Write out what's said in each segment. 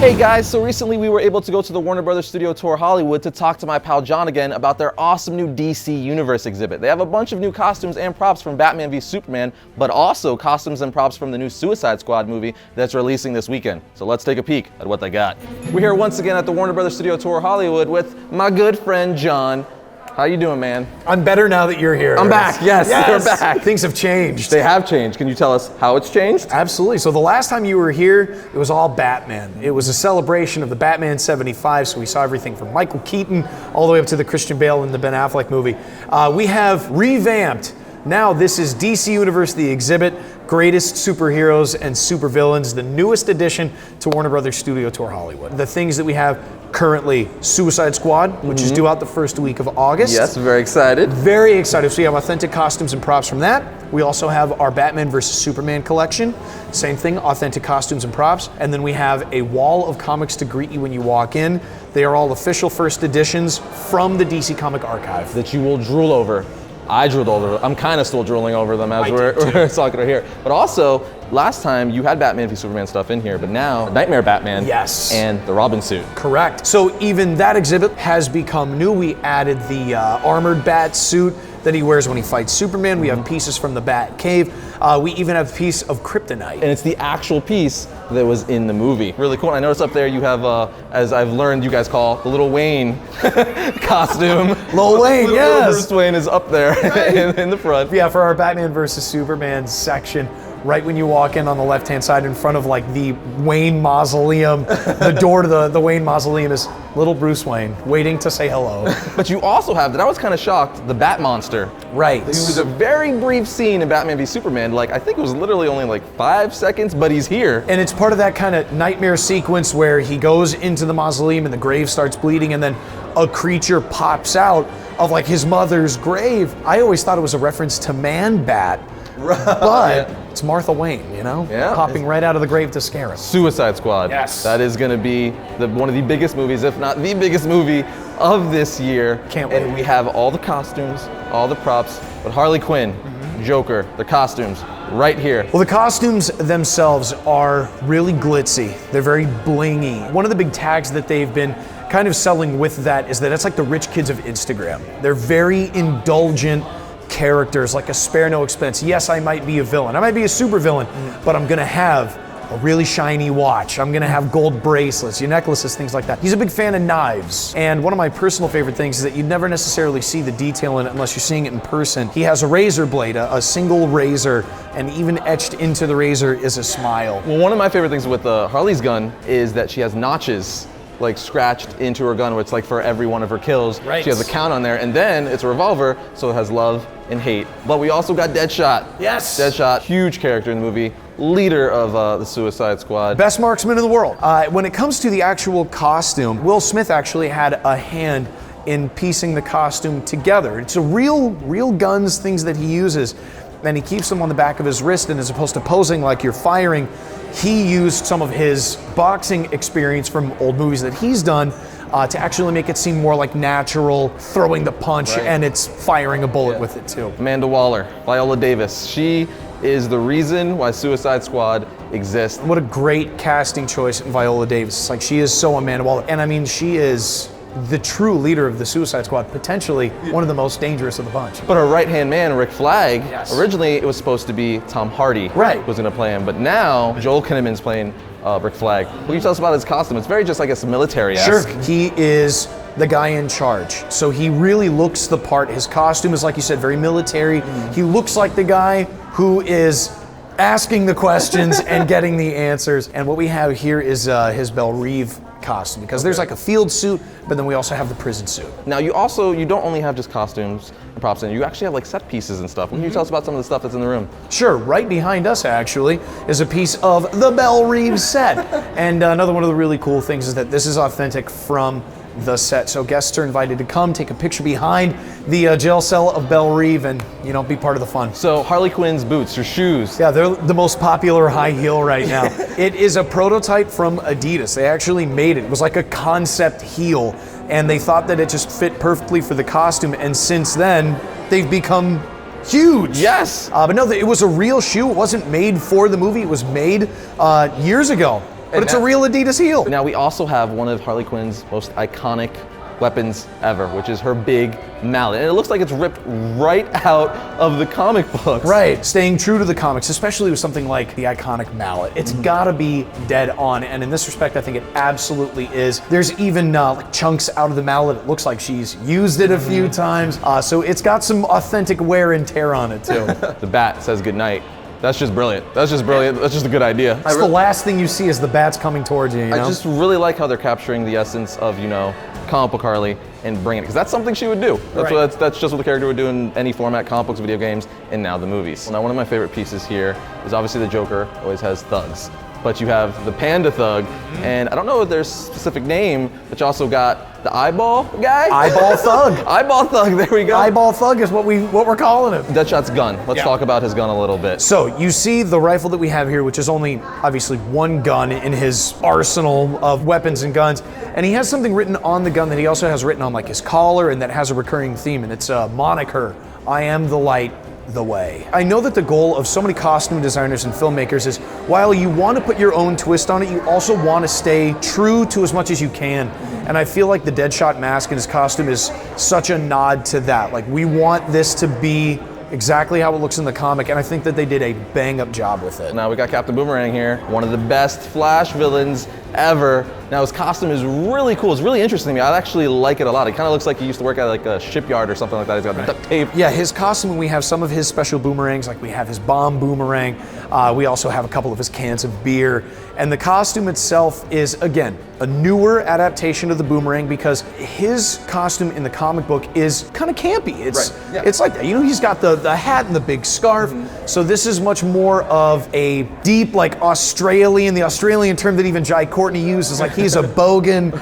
Hey guys, so recently we were able to go to the Warner Brothers Studio Tour Hollywood to talk to my pal John again about their awesome new DC Universe exhibit. They have a bunch of new costumes and props from Batman v Superman, but also costumes and props from the new Suicide Squad movie that's releasing this weekend. So let's take a peek at what they got. We're here once again at the Warner Brothers Studio Tour Hollywood with my good friend John. How you doing, man? I'm better now that you're here. I'm back, yes, you're back. Things have changed. They have changed. Can you tell us how it's changed? Absolutely. So the last time you were here, it was all Batman. It was a celebration of the Batman 75, so we saw everything from Michael Keaton all the way up to the Christian Bale and the Ben Affleck movie. We have revamped. Now this is DC Universe, the exhibit, greatest superheroes and supervillains, the newest addition to Warner Brothers Studio Tour Hollywood. The things that we have currently, Suicide Squad, which is due out the first week of August. Yes, very excited. Very excited. So we have authentic costumes and props from that. We also have our Batman vs. Superman collection. Same thing, authentic costumes and props. And then we have a wall of comics to greet you when you walk in. They are all official first editions from the DC Comic Archive. That you will drool over. I drooled over them. I'm kind of still drooling over them as we're talking here. But also, last time you had Batman v Superman stuff in here, but now Nightmare Batman and the Robin suit. Correct. So even that exhibit has become new. We added the armored bat suit that he wears when he fights Superman. We have pieces from the Bat Cave. We even have a piece of Kryptonite. And it's the actual piece that was in the movie. Really cool. And I noticed up there you have, as I've learned you guys call, the Little Wayne costume. Lil Wayne, yes. Bruce Wayne is up there in the front. Yeah, for our Batman versus Superman section, right when you walk in on the left-hand side in front of like the Wayne Mausoleum, the door to the Wayne Mausoleum is little Bruce Wayne waiting to say hello. But you also have, that I was kind of shocked, the Bat Monster. Right. It was a very brief scene in Batman v Superman. Like, I think it was literally only like 5 seconds, but he's here. And it's part of that kind of nightmare sequence where he goes into the mausoleum and the grave starts bleeding and then a creature pops out of like his mother's grave. I always thought it was a reference to Man-Bat. But it's Martha Wayne, you know? Yeah. Popping right out of the grave to scare him. Suicide Squad. Yes. That is going to be one of the biggest movies, if not the biggest movie of this year. Can't wait. And we have all the costumes, all the props, but Harley Quinn, Joker, the costumes, right here. Well, the costumes themselves are really glitzy. They're very blingy. One of the big tags that they've been kind of selling with that is that it's like the rich kids of Instagram. They're very indulgent characters, like a spare no expense. Yes, I might be a villain. I might be a super villain, but I'm gonna have a really shiny watch. I'm gonna have gold bracelets, your necklaces, things like that. He's a big fan of knives. And one of my personal favorite things is that you'd never necessarily see the detail in it unless you're seeing it in person. He has a razor blade, a single razor, and even etched into the razor is a smile. Well, one of my favorite things with Harley's gun is that she has notches like scratched into her gun, where it's like for every one of her kills. Right. She has a count on there, and then it's a revolver, so it has love and hate. But we also got Deadshot. Yes. Deadshot, huge character in the movie, leader of the Suicide Squad. Best marksman in the world. When it comes to the actual costume, Will Smith actually had a hand in piecing the costume together. It's a real guns, things that he uses, and he keeps them on the back of his wrist, and as opposed to posing like you're firing, he used some of his boxing experience from old movies that he's done to actually make it seem more like natural, throwing the punch, and it's firing a bullet with it too. Amanda Waller, Viola Davis, she is the reason why Suicide Squad exists. What a great casting choice in Viola Davis. It's like, she is so Amanda Waller. And I mean, she is the true leader of the Suicide Squad, potentially one of the most dangerous of the bunch. But her right-hand man, Rick Flagg, originally it was supposed to be Tom Hardy who was gonna play him, but now Joel Kinnaman's playing Rick Flagg. What can you tell us about his costume? It's very just, I guess, military-esque. Sure, he is the guy in charge. So he really looks the part. His costume is, like you said, very military. He looks like the guy who is asking the questions and getting the answers. And what we have here is his Belle Reve costume, because there's like a field suit, but then we also have the prison suit. Now you don't only have just costumes and props in, you actually have like set pieces and stuff. Can you tell us about some of the stuff that's in the room? Sure, right behind us actually is a piece of the Belle Reve set. And another one of the really cool things is that this is authentic from the set. So guests are invited to come, take a picture behind the jail cell of Belle Reve and, you know, be part of the fun. So Harley Quinn's boots, her shoes. Yeah, they're the most popular high heel right now. It is a prototype from Adidas. They actually made it. It was like a concept heel, and they thought that it just fit perfectly for the costume, and since then, they've become huge. Yes. But no, it was a real shoe. It wasn't made for the movie. It was made years ago. but it's a real Adidas heel. Now we also have one of Harley Quinn's most iconic weapons ever, which is her big mallet. And it looks like it's ripped right out of the comic books. Right, staying true to the comics, especially with something like the iconic mallet. It's gotta be dead on, and in this respect, I think it absolutely is. There's even like chunks out of the mallet. It looks like she's used it a few times, so it's got some authentic wear and tear on it too. The bat says goodnight. That's just brilliant. That's just brilliant. That's just a good idea. It's the last thing you see is the bats coming towards you, you know? I just really like how they're capturing the essence of, you know, comic book Harley and bringing it, because that's something she would do. That's just what the character would do in any format, comic books, video games, and now the movies. Now, one of my favorite pieces here is obviously the Joker always has thugs, but you have the Panda Thug, and I don't know if there's a specific name, but you also got the Eyeball guy? Eyeball Thug. Eyeball Thug, there we go. Eyeball Thug is what we're calling him. Deadshot's gun. Let's talk about his gun a little bit. So you see the rifle that we have here, which is only obviously one gun in his arsenal of weapons and guns, and he has something written on the gun that he also has written on like his collar, and that has a recurring theme, and it's a moniker: I am the light, the way. I know that the goal of so many costume designers and filmmakers is, while you want to put your own twist on it, you also want to stay true to as much as you can. And I feel like the Deadshot mask and his costume is such a nod to that. Like, we want this to be exactly how it looks in the comic, and I think that they did a bang-up job with it. Now we got Captain Boomerang here, one of the best Flash villains ever. Now his costume is really cool. It's really interesting to me. I actually like it a lot. It kind of looks like he used to work at like a shipyard or something like that. He's got duct tape. Yeah, his costume, we have some of his special boomerangs, like we have his bomb boomerang. We also have a couple of his cans of beer. And the costume itself is, again, a newer adaptation of the boomerang, because his costume in the comic book is kind of campy. It's like that. You know, he's got the hat and the big scarf. So this is much more of a deep, like Australian, the Australian term that even Jai Courtney uses, like he's a bogan.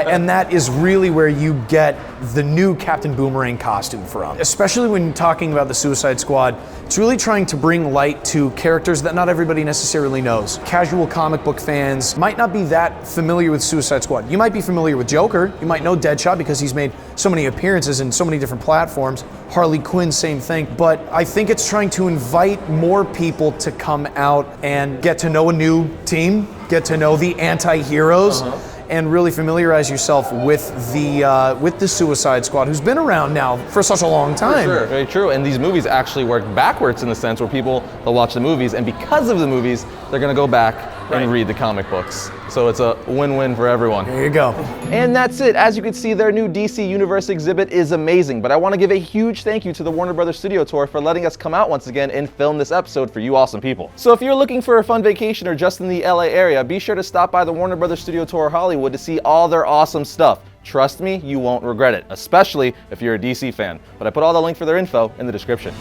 And that is really where you get the new Captain Boomerang costume from. Especially when talking about the Suicide Squad, it's really trying to bring light to characters that not everybody necessarily knows. Casual comic book fans might not be that familiar with Suicide Squad. You might be familiar with Joker, you might know Deadshot because he's made so many appearances in so many different platforms. Harley Quinn, same thing. But I think it's trying to invite more people to come out and get to know a new team, get to know the anti-heroes, and really familiarize yourself with the Suicide Squad, who's been around now for such a long time. For sure, very true. And these movies actually work backwards in the sense where people, they'll watch the movies, and because of the movies, they're gonna go back and read the comic books. So it's a win-win for everyone. There you go. And that's it. As you can see, their new DC Universe exhibit is amazing, but I want to give a huge thank you to the Warner Brothers Studio Tour for letting us come out once again and film this episode for you awesome people. So if you're looking for a fun vacation or just in the LA area, be sure to stop by the Warner Brothers Studio Tour Hollywood to see all their awesome stuff. Trust me, you won't regret it, especially if you're a DC fan. But I put all the link for their info in the description.